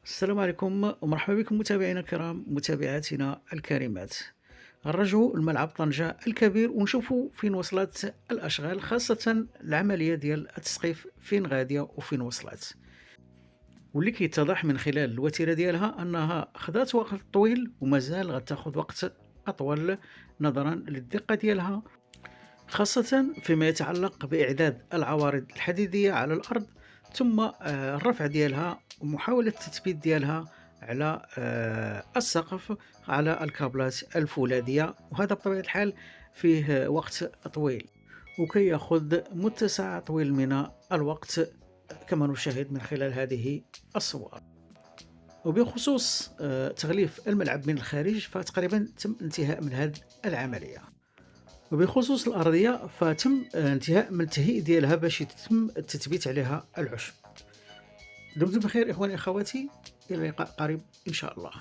السلام عليكم ومرحبا بكم متابعينا الكرام متابعاتنا الكريمات. نرجعوا لملعب طنجة الكبير ونشوفوا فين وصلت الأشغال، خاصة العملية ديال التسقيف فين غادية وفين وصلت. واللي كيتضح من خلال الوتيرة ديالها أنها خدات وقت طويل ومازال غتاخد وقت أطول نظرا للدقة ديالها، خاصة فيما يتعلق بإعداد العوارض الحديدية على الأرض، ثم الرفع ديالها ومحاولة التثبيت ديالها على السقف على الكابلات الفولاذية، وهذا بطبيعة الحال فيه وقت طويل وكي يأخذ متسع طويل من الوقت كما نشاهد من خلال هذه الصور. وبخصوص تغليف الملعب من الخارج فتقريبا تم انتهاء من هذه العملية. وبخصوص الأرضية فتم انتهاء من التهيئ ديالها باش يتم التثبيت عليها العشب. دمتم بخير إخواني أخواتي، إلى اللقاء قريب إن شاء الله.